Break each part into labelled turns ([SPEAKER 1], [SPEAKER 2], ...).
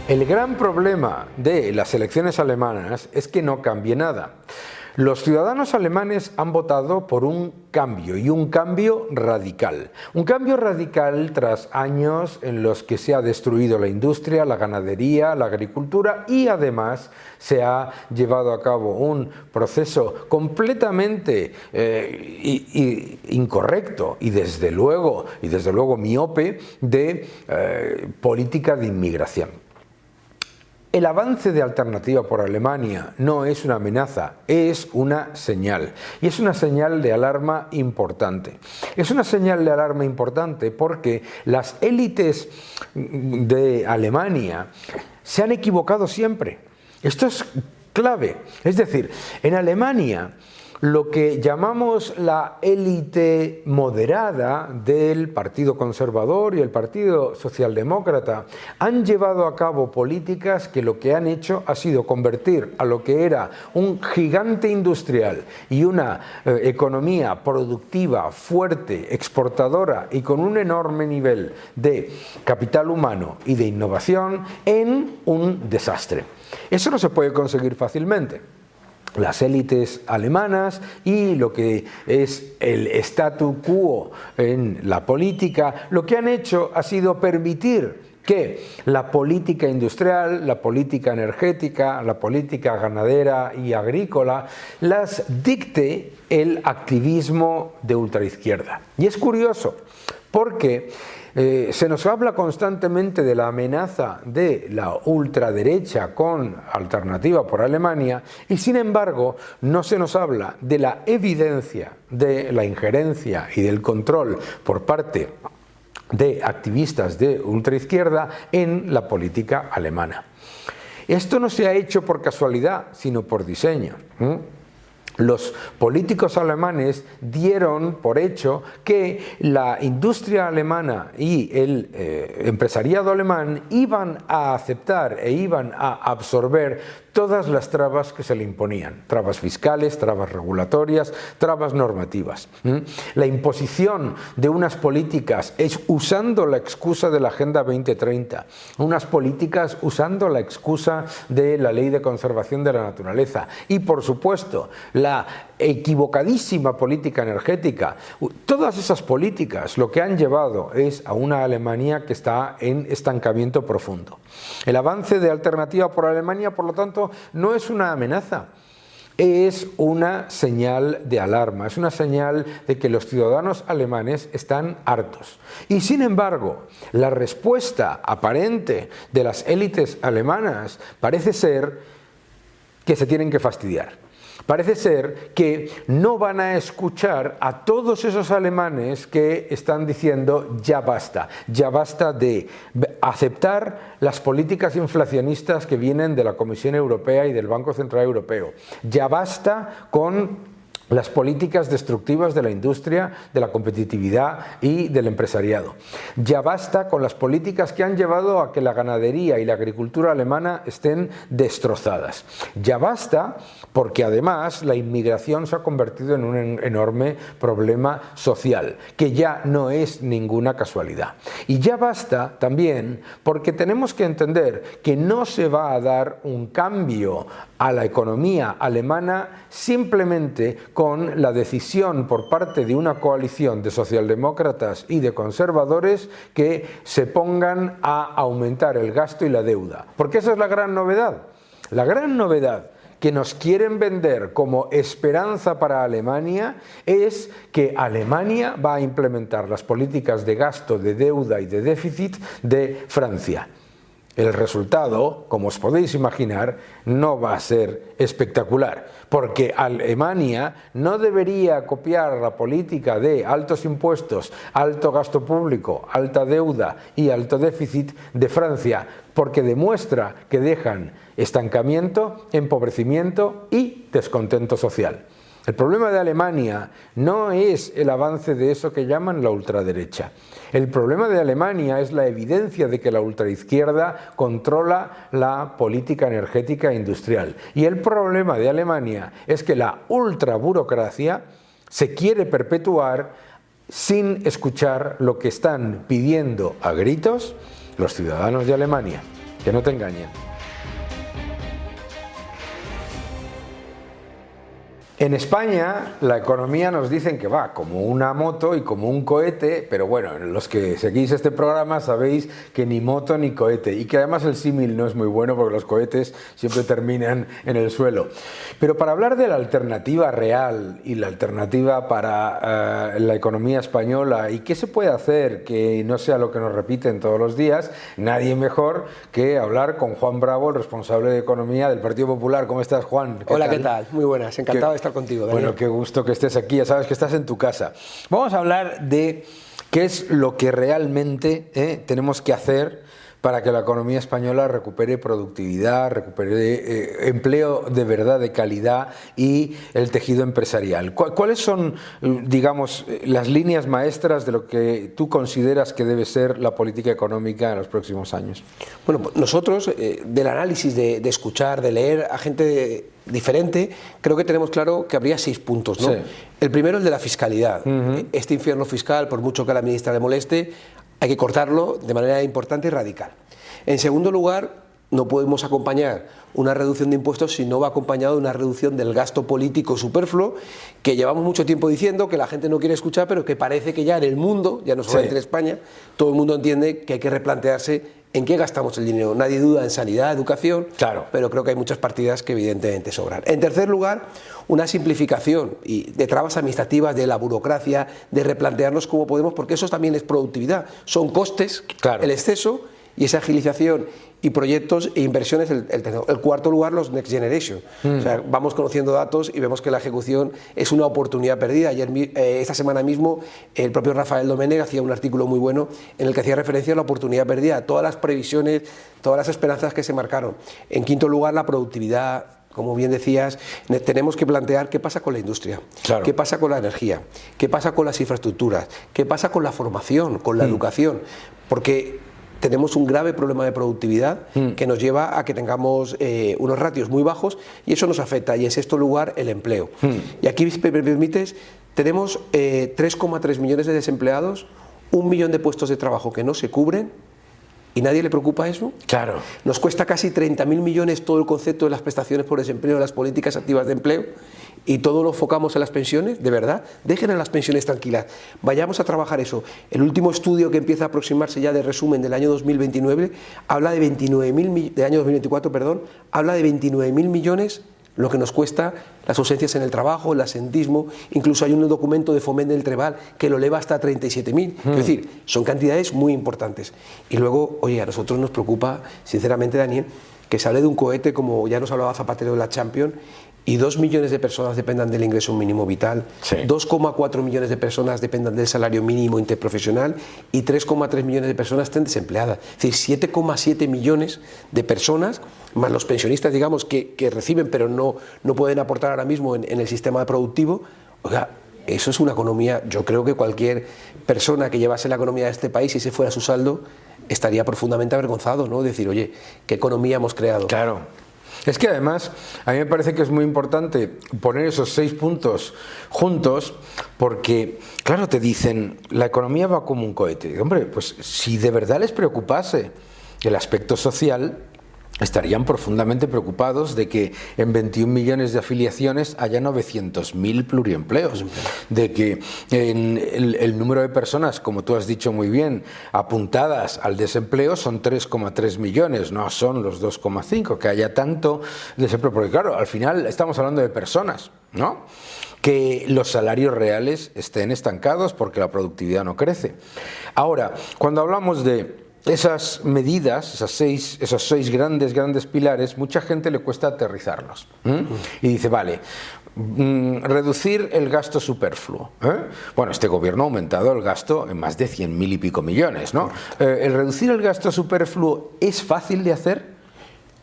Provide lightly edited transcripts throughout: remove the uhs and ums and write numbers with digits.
[SPEAKER 1] El gran problema de las elecciones alemanas es que no cambie nada. Los ciudadanos alemanes han votado por un cambio, y un cambio radical. Un cambio radical tras años en los que se ha destruido la industria, la ganadería, la agricultura, y además se ha llevado a cabo un proceso completamente incorrecto y desde luego miope de política de inmigración. El avance de Alternativa por Alemania no es una amenaza, es una señal. Y es una señal de alarma importante. Es una señal de alarma importante porque las élites de Alemania se han equivocado siempre. Esto es clave. Es decir, en Alemania, lo que llamamos la élite moderada del Partido Conservador y el Partido Socialdemócrata han llevado a cabo políticas que lo que han hecho ha sido convertir a lo que era un gigante industrial y una economía productiva, fuerte, exportadora y con un enorme nivel de capital humano y de innovación en un desastre. Eso no se puede conseguir fácilmente. Las élites alemanas y lo que es el statu quo en la política, lo que han hecho ha sido permitir que la política industrial, la política energética, la política ganadera y agrícola las dicte el activismo de ultraizquierda. Y es curioso porque se nos habla constantemente de la amenaza de la ultraderecha con Alternativa por Alemania y sin embargo no se nos habla de la evidencia de la injerencia y del control por parte de activistas de ultraizquierda en la política alemana. Esto no se ha hecho por casualidad, sino por diseño. Los políticos alemanes dieron por hecho que la industria alemana y el empresariado alemán iban a aceptar e iban a absorber todas las trabas que se le imponían, trabas fiscales, trabas regulatorias, trabas normativas. La imposición de unas políticas es usando la excusa de la Agenda 2030, unas políticas usando la excusa de la Ley de Conservación de la Naturaleza y, por supuesto, la equivocadísima política energética. Todas esas políticas lo que han llevado es a una Alemania que está en estancamiento profundo. El avance de Alternativa por Alemania, por lo tanto, no es una amenaza, es una señal de alarma, es una señal de que los ciudadanos alemanes están hartos. Y sin embargo, la respuesta aparente de las élites alemanas parece ser que se tienen que fastidiar. Parece ser que no van a escuchar a todos esos alemanes que están diciendo ya basta de aceptar las políticas inflacionistas que vienen de la Comisión Europea y del Banco Central Europeo, ya basta con las políticas destructivas de la industria, de la competitividad y del empresariado. Ya basta con las políticas que han llevado a que la ganadería y la agricultura alemana estén destrozadas. Ya basta porque además la inmigración se ha convertido en un enorme problema social, que ya no es ninguna casualidad. Y ya basta también porque tenemos que entender que no se va a dar un cambio a la economía alemana simplemente con la decisión por parte de una coalición de socialdemócratas y de conservadores que se pongan a aumentar el gasto y la deuda. Porque esa es la gran novedad. La gran novedad que nos quieren vender como esperanza para Alemania es que Alemania va a implementar las políticas de gasto, de deuda y de déficit de Francia. El resultado, como os podéis imaginar, no va a ser espectacular, porque Alemania no debería copiar la política de altos impuestos, alto gasto público, alta deuda y alto déficit de Francia, porque demuestra que dejan estancamiento, empobrecimiento y descontento social. El problema de Alemania no es el avance de eso que llaman la ultraderecha. El problema de Alemania es la evidencia de que la ultraizquierda controla la política energética e industrial. Y el problema de Alemania es que la ultraburocracia se quiere perpetuar sin escuchar lo que están pidiendo a gritos los ciudadanos de Alemania. que no te engañen. En España la economía nos dicen que va como una moto y como un cohete, pero bueno, los que seguís este programa sabéis que ni moto ni cohete, y que además el símil no es muy bueno porque los cohetes siempre terminan en el suelo. Pero para hablar de la alternativa real y la alternativa para la economía española y qué se puede hacer que no sea lo que nos repiten todos los días, nadie mejor que hablar con Juan Bravo, el responsable de economía del Partido Popular. ¿Cómo estás, Juan?
[SPEAKER 2] Hola, ¿qué tal? Muy buenas, encantado de estar contigo, Daniel.
[SPEAKER 1] Bueno, qué gusto que estés aquí, ya sabes que estás en tu casa. Vamos a hablar de qué es lo que realmente tenemos que hacer para que la economía española recupere productividad, recupere empleo de verdad, de calidad, y el tejido empresarial. ¿Cuáles son, digamos, las líneas maestras de lo que tú consideras que debe ser la política económica en los próximos años?
[SPEAKER 2] Bueno, nosotros, del análisis, de escuchar, de leer a gente diferente, creo que tenemos claro que habría 6 puntos, ¿no? Sí. El primero, el de la fiscalidad. Este infierno fiscal, por mucho que a la ministra le moleste, hay que cortarlo de manera importante y radical. En segundo lugar, no podemos acompañar una reducción de impuestos si no va acompañado de una reducción del gasto político superfluo, que llevamos mucho tiempo diciendo, que la gente no quiere escuchar, pero que parece que ya en el mundo, ya no solamente en España, todo el mundo entiende que hay que replantearse en qué gastamos el dinero. Nadie duda en sanidad, educación, claro, pero creo que hay muchas partidas que evidentemente sobran. En tercer lugar, una simplificación de trabas administrativas, de la burocracia, de replantearnos cómo podemos, porque eso también es productividad, son costes, claro, el exceso, y esa agilización y proyectos e inversiones. El cuarto lugar, los Next Generation. O sea, vamos conociendo datos y vemos que la ejecución es una oportunidad perdida. Esta semana mismo el propio Rafael Domenech hacía un artículo muy bueno en el que hacía referencia a la oportunidad perdida, todas las previsiones, todas las esperanzas que se marcaron. En quinto lugar, la productividad. Como bien decías, tenemos que plantear qué pasa con la industria, claro, qué pasa con la energía, qué pasa con las infraestructuras, qué pasa con la formación, con la educación, porque tenemos un grave problema de productividad que nos lleva a que tengamos unos ratios muy bajos, y eso nos afecta. Y en sexto lugar, el empleo. Y aquí, si me permites, tenemos 3,3 millones de desempleados, 1 millón de puestos de trabajo que no se cubren, ¿y nadie le preocupa eso? Claro. Nos cuesta casi 30.000 millones todo el concepto de las prestaciones por desempleo, de las políticas activas de empleo, y todo lo enfocamos en las pensiones. De verdad, dejen a las pensiones tranquilas, vayamos a trabajar eso. El último estudio, que empieza a aproximarse ya de resumen, del año 2029, habla de 2024, perdón, habla de 29.000 millones lo que nos cuesta las ausencias en el trabajo, el absentismo. Incluso hay un documento de Foment del Treball que lo eleva hasta 37.000. Es decir, son cantidades muy importantes. Y luego, oye, a nosotros nos preocupa, sinceramente, Daniel, que se hable de un cohete, como ya nos hablaba Zapatero de la Champions, y 2 millones de personas dependan del ingreso mínimo vital, 2,4 millones de personas dependan del salario mínimo interprofesional, y 3,3 millones de personas estén desempleadas. Es decir, 7,7 millones de personas, más los pensionistas, digamos, que reciben pero no pueden aportar ahora mismo en el sistema productivo. Oiga, eso es una economía. Yo creo que cualquier persona que llevase la economía de este país y ese fuera su saldo estaría profundamente avergonzado, ¿no? Decir, oye, ¿qué economía hemos creado?
[SPEAKER 1] Claro. Es que además a mí me parece que es muy importante poner esos 6 puntos juntos, porque claro, te dicen la economía va como un cohete. Hombre, pues si de verdad les preocupase el aspecto social, estarían profundamente preocupados de que en 21 millones de afiliaciones haya 900.000 pluriempleos, de que en el número de personas, como tú has dicho muy bien, apuntadas al desempleo son 3,3 millones, no son los 2,5, que haya tanto desempleo, porque claro, al final estamos hablando de personas, ¿no?, que los salarios reales estén estancados porque la productividad no crece. Ahora, cuando hablamos de esas medidas, esos seis grandes pilares, mucha gente le cuesta aterrizarlos. Y dice, vale, reducir el gasto superfluo. Bueno, este gobierno ha aumentado el gasto en más de 100.000 y pico millones, ¿no? ¿El reducir el gasto superfluo es fácil de hacer?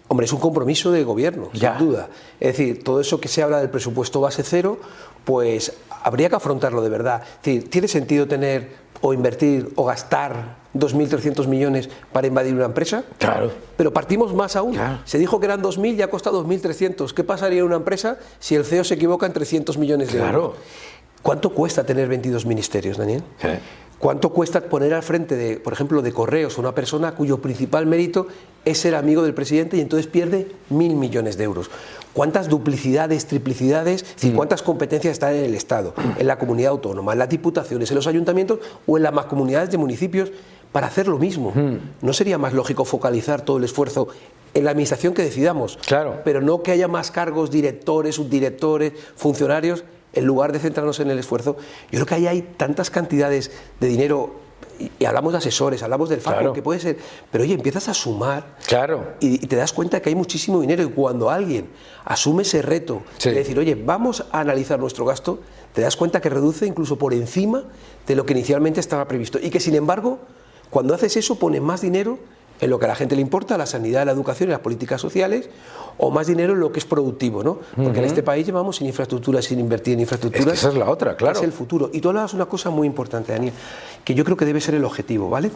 [SPEAKER 2] Hombre, es un compromiso de gobierno, sin duda. Es decir, todo eso que se habla del presupuesto base cero, pues habría que afrontarlo de verdad. Es decir, ¿tiene sentido tener o invertir o gastar 2.300 millones para invadir una empresa?
[SPEAKER 1] Claro.
[SPEAKER 2] Pero partimos más aún. Claro. Se dijo que eran 2.000 y ha costado 2.300. ¿Qué pasaría en una empresa si el CEO se equivoca en 300 millones de euros? ¿Cuánto cuesta tener 22 ministerios, Daniel? ¿Cuánto cuesta poner al frente, de, por ejemplo, de Correos una persona cuyo principal mérito es ser amigo del presidente y entonces pierde 1.000 millones de euros? ¿Cuántas duplicidades, triplicidades, es decir, cuántas competencias están en el Estado, en la comunidad autónoma, en las diputaciones, en los ayuntamientos o en las mancomunidades de municipios para hacer lo mismo? ¿No sería más lógico focalizar todo el esfuerzo en la administración que decidamos?
[SPEAKER 1] Claro.
[SPEAKER 2] Pero no que haya más cargos, directores, subdirectores, funcionarios, en lugar de centrarnos en el esfuerzo. Yo creo que ahí hay tantas cantidades de dinero, y hablamos de asesores, hablamos del FACO, claro, que puede ser, pero oye, empiezas a sumar,
[SPEAKER 1] claro,
[SPEAKER 2] y te das cuenta que hay muchísimo dinero, y cuando alguien asume ese reto, sí, de decir, oye, vamos a analizar nuestro gasto, te das cuenta que reduce incluso por encima de lo que inicialmente estaba previsto, y que sin embargo, cuando haces eso, pones más dinero en lo que a la gente le importa, la sanidad, la educación y las políticas sociales, o más dinero en lo que es productivo, ¿no? Porque en este país llevamos sin infraestructura, sin invertir en infraestructuras.
[SPEAKER 1] Es que esa es la otra, claro.
[SPEAKER 2] Es el futuro. Y tú hablabas una cosa muy importante, Daniel, que yo creo que debe ser el objetivo, ¿vale?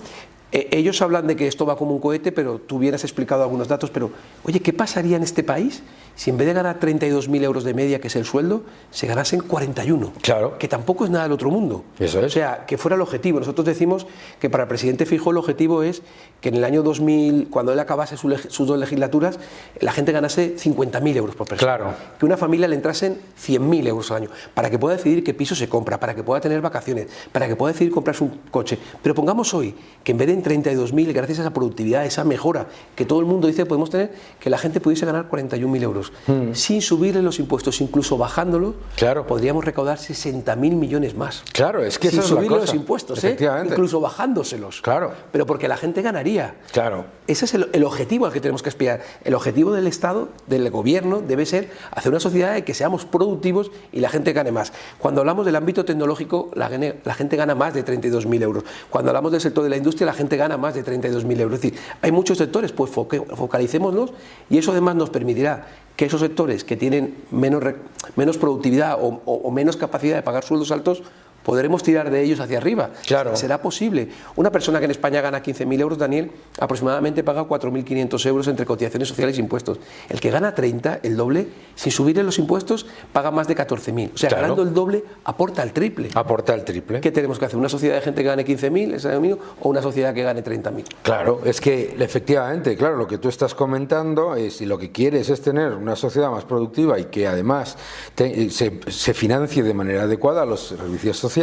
[SPEAKER 2] Ellos hablan de que esto va como un cohete, pero tú bien has explicado algunos datos, pero, oye, ¿qué pasaría en este país si en vez de ganar 32.000 euros de media, que es el sueldo, se ganasen 41?
[SPEAKER 1] Claro.
[SPEAKER 2] Que tampoco es nada del otro mundo.
[SPEAKER 1] Eso es.
[SPEAKER 2] O sea, que fuera el objetivo. Nosotros decimos que para el presidente Feijóo el objetivo es que en el año 2000, cuando él acabase sus 2 legislaturas, la gente ganase 50.000 euros por persona.
[SPEAKER 1] Claro.
[SPEAKER 2] Que una familia le entrasen 100.000 euros al año, para que pueda decidir qué piso se compra, para que pueda tener vacaciones, para que pueda decidir comprarse un coche. Pero pongamos hoy que en vez de en 32.000, gracias a esa productividad, esa mejora que todo el mundo dice podemos tener, que la gente pudiese ganar 41.000 euros. Sin subirle los impuestos, incluso bajándolos,
[SPEAKER 1] claro,
[SPEAKER 2] podríamos recaudar 60.000 millones más.
[SPEAKER 1] Claro, es que
[SPEAKER 2] sin
[SPEAKER 1] esa es la
[SPEAKER 2] subirle
[SPEAKER 1] cosa.
[SPEAKER 2] los impuestos, incluso bajándoselos.
[SPEAKER 1] Claro.
[SPEAKER 2] Pero porque la gente ganaría.
[SPEAKER 1] Claro.
[SPEAKER 2] Ese es el objetivo al que tenemos que aspirar. El objetivo del Estado, del gobierno, debe ser hacer una sociedad en que seamos productivos y la gente gane más. Cuando hablamos del ámbito tecnológico, la gente gana más de 32.000 euros. Cuando hablamos del sector de la industria, la gente gana más de 32.000 euros. Es decir, hay muchos sectores, pues focalicémoslos, y eso además nos permitirá que esos sectores que tienen menos productividad o menos capacidad de pagar sueldos altos, podremos tirar de ellos hacia arriba.
[SPEAKER 1] Claro.
[SPEAKER 2] Será posible. Una persona que en España gana 15.000 euros, Daniel, aproximadamente paga 4.500 euros entre cotizaciones sociales e impuestos. El que gana 30, el doble, sin subirle los impuestos, paga más de 14.000. O sea, claro, ganando el doble, aporta el triple.
[SPEAKER 1] Aporta el triple.
[SPEAKER 2] ¿Qué tenemos que hacer? ¿Una sociedad de gente que gane 15.000, ese amigo, o una sociedad que gane 30.000?
[SPEAKER 1] Claro, es que efectivamente, claro, lo que tú estás comentando es, y lo que quieres es tener una sociedad más productiva y que además se financie de manera adecuada los servicios sociales.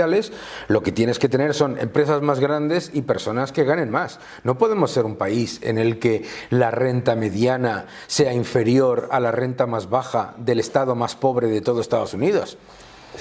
[SPEAKER 1] Lo que tienes que tener son empresas más grandes y personas que ganen más. No podemos ser un país en el que la renta mediana sea inferior a la renta más baja del estado más pobre de todo Estados Unidos.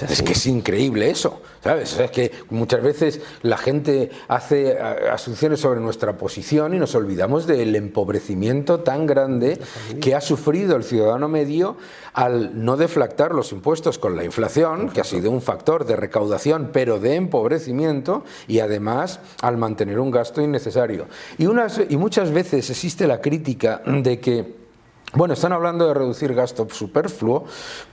[SPEAKER 1] Es que es increíble eso, ¿sabes? Es que muchas veces la gente hace asunciones sobre nuestra posición y nos olvidamos del empobrecimiento tan grande que ha sufrido el ciudadano medio al no deflactar los impuestos con la inflación, que ha sido un factor de recaudación, pero de empobrecimiento, y además al mantener un gasto innecesario. Y muchas veces existe la crítica de que, bueno, están hablando de reducir gasto superfluo,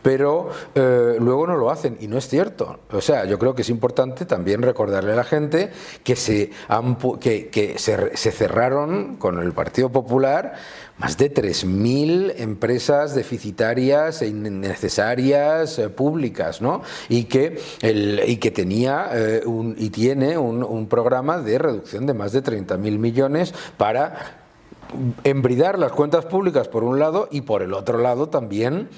[SPEAKER 1] pero luego no lo hacen, y no es cierto. O sea, yo creo que es importante también recordarle a la gente que se cerraron con el Partido Popular más de 3.000 empresas deficitarias e innecesarias públicas, ¿no? Y que tenía tiene un programa de reducción de más de 30.000 millones para embridar las cuentas públicas por un lado, y por el otro lado también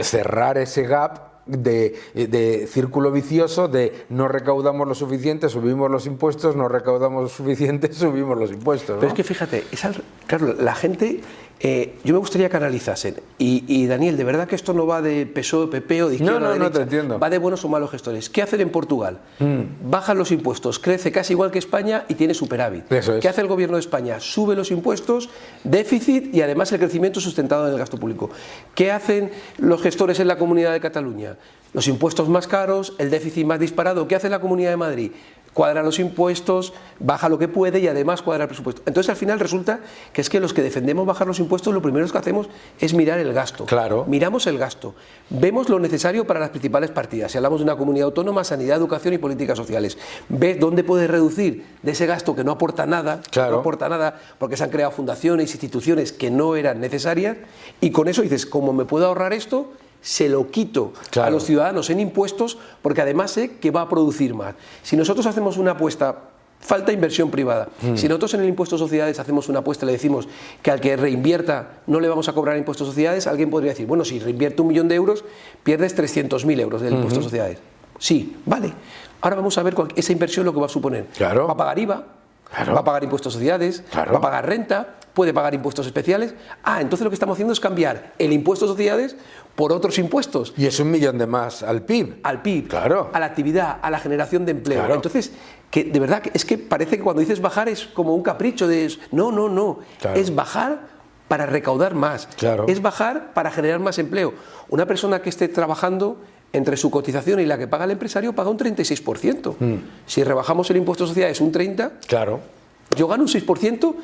[SPEAKER 1] cerrar ese gap de círculo vicioso de no recaudamos lo suficiente, subimos los impuestos, no recaudamos lo suficiente, subimos los impuestos, ¿no?
[SPEAKER 2] Pero es que fíjate, claro, la gente, yo me gustaría que analizasen, y Daniel, de verdad que esto no va de PSOE, PP o de izquierda o de derecha,
[SPEAKER 1] no te entiendo.
[SPEAKER 2] Va de buenos o malos gestores. ¿Qué hacen en Portugal? Bajan los impuestos, crece casi igual que España y tiene superávit.
[SPEAKER 1] Eso es.
[SPEAKER 2] ¿Qué hace el gobierno de España? Sube los impuestos, déficit y además el crecimiento sustentado en el gasto público. ¿Qué hacen los gestores en la Comunidad de Cataluña? Los impuestos más caros, el déficit más disparado. ¿Qué hace la Comunidad de Madrid? Cuadra los impuestos, baja lo que puede y además cuadra el presupuesto. Entonces al final resulta que es que los que defendemos bajar los impuestos, lo primero que hacemos es mirar el gasto.
[SPEAKER 1] Claro.
[SPEAKER 2] Miramos el gasto, vemos lo necesario para las principales partidas. Si hablamos de una comunidad autónoma, sanidad, educación y políticas sociales. Ves dónde puedes reducir de ese gasto que no aporta nada,
[SPEAKER 1] claro,
[SPEAKER 2] no aporta nada porque se han creado fundaciones, instituciones que no eran necesarias, y con eso dices, ¿cómo me puedo ahorrar esto se lo quito
[SPEAKER 1] Claro.
[SPEAKER 2] a los ciudadanos en impuestos, porque además sé que va a producir más. Si nosotros hacemos una apuesta, falta inversión privada. Si nosotros en el impuesto de sociedades hacemos una apuesta y le decimos que al que reinvierta no le vamos a cobrar impuesto de sociedades, alguien podría decir, bueno, si reinvierte 1 millón de euros, pierdes 300.000 euros del impuesto de sociedades. Sí, vale. Ahora vamos a ver esa inversión lo que va a suponer.
[SPEAKER 1] Claro.
[SPEAKER 2] Va a pagar IVA,
[SPEAKER 1] Claro.
[SPEAKER 2] va a pagar impuestos de sociedades,
[SPEAKER 1] Claro.
[SPEAKER 2] va a pagar renta, puede pagar impuestos especiales. Entonces lo que estamos haciendo es cambiar el impuesto de sociedades por otros impuestos.
[SPEAKER 1] Y es 1 millón de más al PIB.
[SPEAKER 2] Al PIB,
[SPEAKER 1] Claro.
[SPEAKER 2] a la actividad, a la generación de empleo.
[SPEAKER 1] Claro.
[SPEAKER 2] Entonces, que de verdad es que parece que cuando dices bajar es como un capricho de... No.
[SPEAKER 1] Claro.
[SPEAKER 2] Es bajar para recaudar más.
[SPEAKER 1] Claro.
[SPEAKER 2] Es bajar para generar más empleo. Una persona que esté trabajando entre su cotización y la que paga el empresario paga un 36%. Si rebajamos el impuesto de sociedades un 30%,
[SPEAKER 1] Claro.
[SPEAKER 2] yo gano un 6%,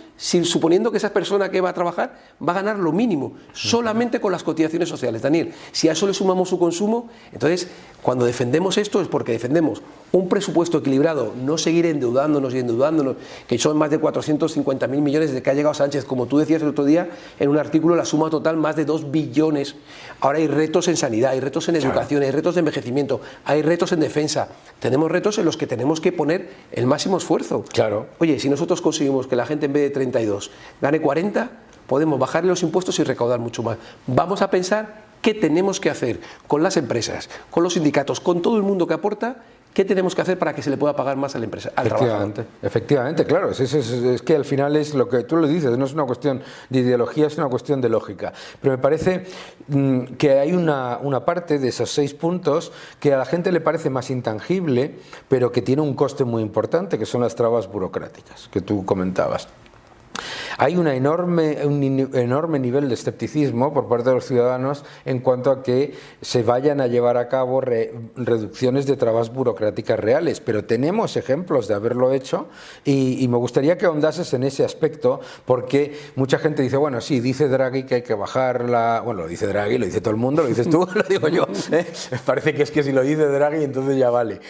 [SPEAKER 2] suponiendo que esa persona que va a trabajar va a ganar lo mínimo, solamente con las cotizaciones sociales. Daniel, si a eso le sumamos su consumo, entonces cuando defendemos esto es porque defendemos un presupuesto equilibrado, no seguir endeudándonos, que son más de 450.000 millones desde que ha llegado Sánchez. Como tú decías el otro día en un artículo, la suma total más de 2 billones. Ahora hay retos en sanidad, hay retos en educación, hay retos de envejecimiento, hay retos en defensa. Tenemos retos en los que tenemos que poner el máximo esfuerzo.
[SPEAKER 1] Claro.
[SPEAKER 2] Oye, si nosotros conseguimos que la gente en vez de 32 gane 40, podemos bajarle los impuestos y recaudar mucho más. Vamos a pensar qué tenemos que hacer con las empresas, con los sindicatos, con todo el mundo que aporta, qué tenemos que hacer para que se le pueda pagar más a la empresa, al trabajador.
[SPEAKER 1] Efectivamente, claro. Es que al final es lo que tú lo dices, no es una cuestión de ideología, es una cuestión de lógica. Pero me parece que hay una parte de esos 6 puntos que a la gente le parece más intangible, pero que tiene un coste muy importante, que son las trabas burocráticas, que tú comentabas. Hay un enorme nivel de escepticismo por parte de los ciudadanos en cuanto a que se vayan a llevar a cabo reducciones de trabas burocráticas reales, pero tenemos ejemplos de haberlo hecho y me gustaría que ahondases en ese aspecto, porque mucha gente dice, bueno, sí, dice Draghi que hay que bajar bueno, lo dice Draghi, lo dice todo el mundo, lo dices tú, lo digo yo, parece que es que si lo dice Draghi entonces ya vale,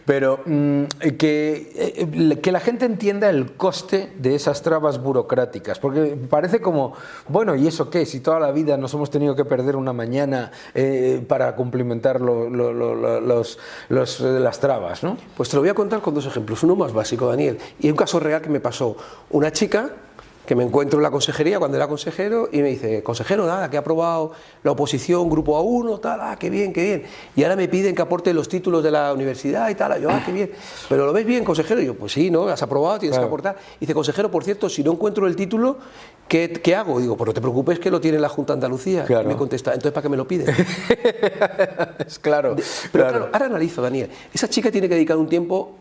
[SPEAKER 1] pero que la gente entienda el coste de esas trabas burocráticas, porque parece como, bueno, ¿y eso qué? Si toda la vida nos hemos tenido que perder una mañana para cumplimentar las trabas, ¿no?
[SPEAKER 2] Pues te lo voy a contar con 2 ejemplos. Uno más básico, Daniel, y un caso real que me pasó. Una chica que me encuentro en la consejería cuando era consejero y me dice, consejero, nada, que ha aprobado la oposición, grupo A1, tal, qué bien, qué bien. Y ahora me piden que aporte los títulos de la universidad y tal. Yo, qué bien. ¿Pero lo ves bien, consejero? Y yo, pues sí, ¿no? Has aprobado, tienes que aportar. Y dice, consejero, por cierto, si no encuentro el título, ¿qué hago? Y digo, pues no te preocupes que lo tiene la Junta de Andalucía.
[SPEAKER 1] Claro.
[SPEAKER 2] Y me contesta, entonces, ¿para qué me lo piden?
[SPEAKER 1] Es claro.
[SPEAKER 2] Pero claro, ahora analizo, Daniel. Esa chica tiene que dedicar un tiempo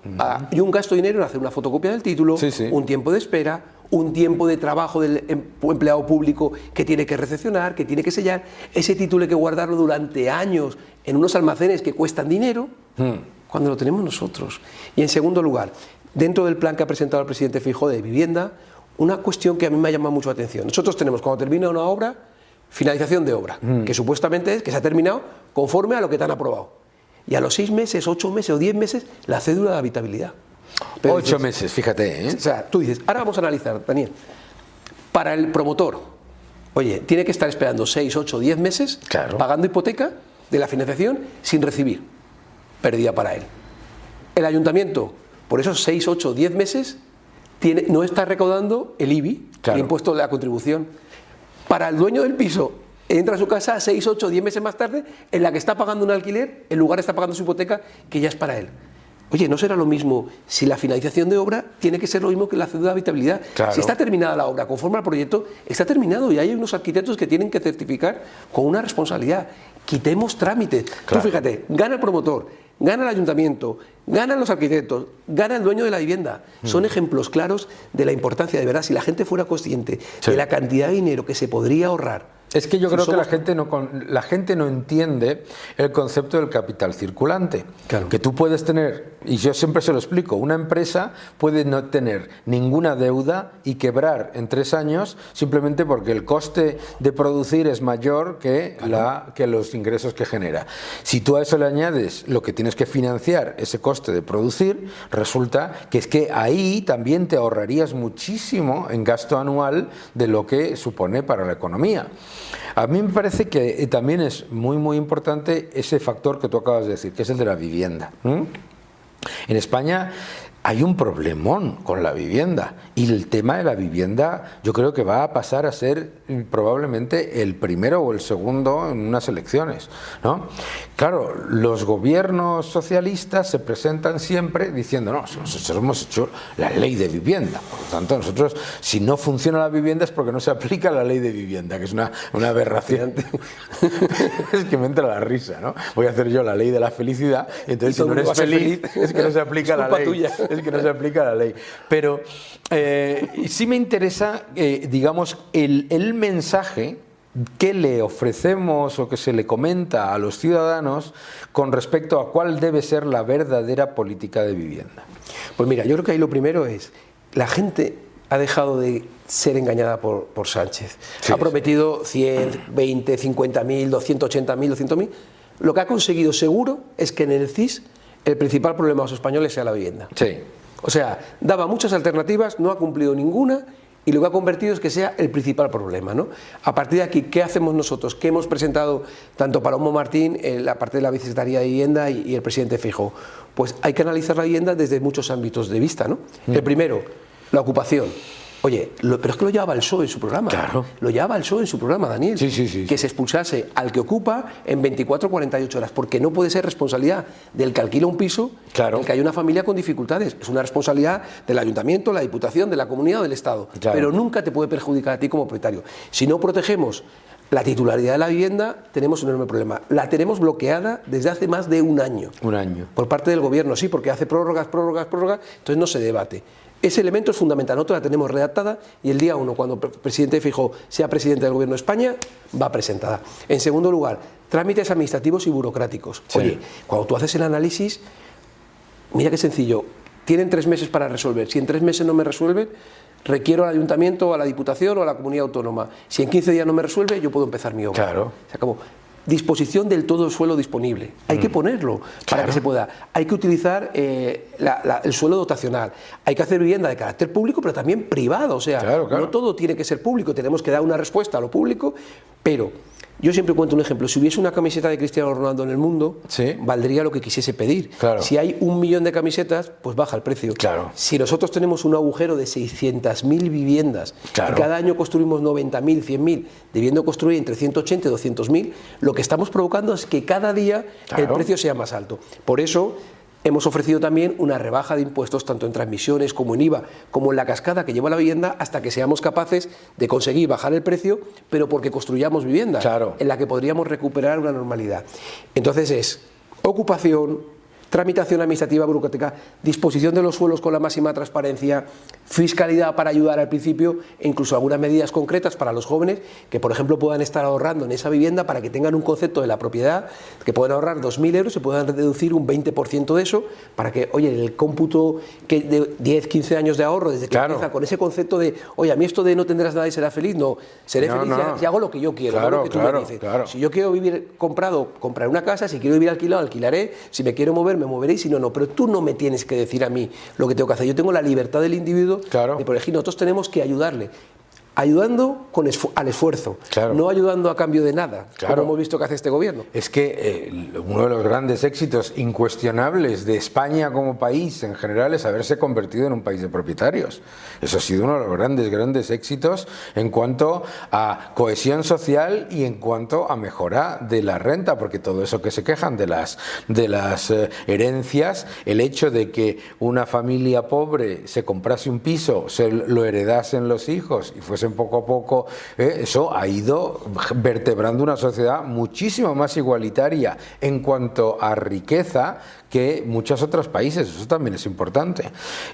[SPEAKER 2] y un gasto de dinero en hacer una fotocopia del título,
[SPEAKER 1] Sí.
[SPEAKER 2] un tiempo de espera, un tiempo de trabajo del empleado público que tiene que recepcionar, que tiene que sellar. Ese título hay que guardarlo durante años en unos almacenes que cuestan dinero cuando lo tenemos nosotros. Y en segundo lugar, dentro del plan que ha presentado el presidente Feijóo de vivienda, una cuestión que a mí me ha llamado mucho la atención. Nosotros tenemos, cuando termina una obra, finalización de obra, que supuestamente es que se ha terminado conforme a lo que te han aprobado. Y a los 6 meses, 8 meses o 10 meses, la cédula de habitabilidad. Pero
[SPEAKER 1] 8 meses, fíjate, ¿eh?
[SPEAKER 2] O sea, tú dices, ahora vamos a analizar, Daniel, para el promotor, oye, tiene que estar esperando 6, 8, 10 meses
[SPEAKER 1] Claro.
[SPEAKER 2] pagando hipoteca de la financiación sin recibir, pérdida para él. El ayuntamiento, por esos 6, 8, 10 meses, no está recaudando el IBI,
[SPEAKER 1] Claro.
[SPEAKER 2] el impuesto de la contribución. Para el dueño del piso, entra a su casa 6, 8, 10 meses más tarde, en la que está pagando un alquiler, en lugar está pagando su hipoteca, que ya es para él. Oye, ¿no será lo mismo si la finalización de obra tiene que ser lo mismo que la cédula de habitabilidad?
[SPEAKER 1] Claro.
[SPEAKER 2] Si está terminada la obra conforme al proyecto, está terminado y hay unos arquitectos que tienen que certificar con una responsabilidad. Quitemos trámites.
[SPEAKER 1] Claro.
[SPEAKER 2] Tú fíjate, gana el promotor, gana el ayuntamiento, ganan los arquitectos, gana el dueño de la vivienda. Son ejemplos claros de la importancia, de verdad, si la gente fuera consciente de la cantidad de dinero que se podría ahorrar.
[SPEAKER 1] Es que yo creo que la gente no entiende el concepto del capital circulante.
[SPEAKER 2] Claro.
[SPEAKER 1] Que tú puedes tener, y yo siempre se lo explico, una empresa puede no tener ninguna deuda y quebrar en 3 años simplemente porque el coste de producir es mayor que los ingresos que genera. Si tú a eso le añades lo que tienes que financiar, ese coste coste de producir, resulta que es que ahí también te ahorrarías muchísimo en gasto anual de lo que supone para la economía. A mí me parece que también es muy importante ese factor que tú acabas de decir, que es el de la vivienda. En España hay un problemón con la vivienda, y el tema de la vivienda yo creo que va a pasar a ser probablemente el primero o el segundo en unas elecciones, ¿no? Claro, los gobiernos socialistas se presentan siempre diciendo, no, nosotros hemos hecho la ley de vivienda, por lo tanto nosotros, si no funciona la vivienda es porque no se aplica la ley de vivienda, que es una aberración. Es que me entra la risa, ¿no? Voy a hacer yo la ley de la felicidad, y entonces si no eres feliz es que no se aplica la ley. Tuya. Es que no se aplica la ley. Pero sí me interesa, digamos, el mensaje que le ofrecemos o que se le comenta a los ciudadanos con respecto a cuál debe ser la verdadera política de vivienda.
[SPEAKER 2] Pues mira, yo creo que ahí lo primero es, la gente ha dejado de ser engañada por Sánchez. Sí, ha prometido 100, 20, 50.000, 280.000, 200.000. Lo que ha conseguido seguro es que en el CIS el principal problema de los españoles sea la vivienda.
[SPEAKER 1] Sí.
[SPEAKER 2] O sea, daba muchas alternativas, no ha cumplido ninguna, y lo que ha convertido es que sea el principal problema, ¿no? A partir de aquí, ¿qué hacemos nosotros? ¿Qué hemos presentado tanto Palomo Martín, la parte de la Vicesecretaría de Vivienda y el presidente Feijóo? Pues hay que analizar la vivienda desde muchos ámbitos de vista, ¿no? El primero, la ocupación. Oye, pero es que lo llevaba el PSOE en su programa.
[SPEAKER 1] Claro.
[SPEAKER 2] Lo llevaba el PSOE en su programa, Daniel.
[SPEAKER 1] Sí.
[SPEAKER 2] Que se expulsase al que ocupa en 24 o 48 horas, porque no puede ser responsabilidad del que alquila un piso,
[SPEAKER 1] claro,
[SPEAKER 2] el que hay una familia con dificultades. Es una responsabilidad del ayuntamiento, la diputación, de la comunidad o del Estado. Claro. Pero nunca te puede perjudicar a ti como propietario. Si no protegemos la titularidad de la vivienda, tenemos un enorme problema. La tenemos bloqueada desde hace más de un año.
[SPEAKER 1] Un año.
[SPEAKER 2] Por parte del gobierno, sí, porque hace prórrogas, entonces no se debate. Ese elemento es fundamental, nosotros la tenemos redactada y el día 1, cuando el presidente Feijóo sea presidente del Gobierno de España, va presentada. En segundo lugar, trámites administrativos y burocráticos. Sí. Oye, cuando tú haces el análisis, mira qué sencillo, tienen 3 meses para resolver. Si en 3 meses no me resuelven, requiero al ayuntamiento, a la diputación o a la comunidad autónoma. Si en 15 días no me resuelve, yo puedo empezar mi obra.
[SPEAKER 1] Claro.
[SPEAKER 2] Se acabó. Disposición del todo el suelo disponible. Hay que ponerlo para que se pueda. Hay que utilizar el suelo dotacional. Hay que hacer vivienda de carácter público, pero también privado. O sea, no todo tiene que ser público. Tenemos que dar una respuesta a lo público, pero yo siempre cuento un ejemplo. Si hubiese una camiseta de Cristiano Ronaldo en el mundo, valdría lo que quisiese pedir.
[SPEAKER 1] Claro.
[SPEAKER 2] Si hay 1 millón de camisetas, pues baja el precio.
[SPEAKER 1] Claro.
[SPEAKER 2] Si nosotros tenemos un agujero de 600.000 viviendas, y cada año construimos 90.000, 100.000, debiendo construir entre 180 y 200.000, lo que estamos provocando es que cada día el precio sea más alto. Por eso hemos ofrecido también una rebaja de impuestos tanto en transmisiones como en IVA, como en la cascada que lleva la vivienda, hasta que seamos capaces de conseguir bajar el precio, pero porque construyamos vivienda en la que podríamos recuperar una normalidad. Entonces es ocupación, tramitación administrativa burocrática, disposición de los suelos con la máxima transparencia, fiscalidad para ayudar al principio e incluso algunas medidas concretas para los jóvenes que, por ejemplo, puedan estar ahorrando en esa vivienda para que tengan un concepto de la propiedad, que puedan ahorrar 2.000 euros y puedan deducir un 20% de eso para que, oye, el cómputo de 10, 15 años de ahorro, desde que empieza con ese concepto de, oye, a mí esto de no tendrás nada y serás feliz, no, seré feliz si hago lo que yo quiero, no lo que tú me dices. Si yo quiero vivir comprado, compraré una casa, si quiero vivir alquilado, alquilaré, si me quiero mover, me moveré, y si no, no, pero tú no me tienes que decir a mí lo que tengo que hacer. Yo tengo la libertad del individuo de elegir. Nosotros tenemos que ayudarle, ayudando al esfuerzo, no ayudando a cambio de nada, como hemos visto que hace este gobierno.
[SPEAKER 1] Es que uno de los grandes éxitos incuestionables de España como país en general es haberse convertido en un país de propietarios. Eso ha sido uno de los grandes éxitos en cuanto a cohesión social y en cuanto a mejora de la renta, porque todo eso que se quejan de las herencias, el hecho de que una familia pobre se comprase un piso, se lo heredasen los hijos y fuese poco a poco, eso ha ido vertebrando una sociedad muchísimo más igualitaria en cuanto a riqueza que muchos otros países. Eso también es importante.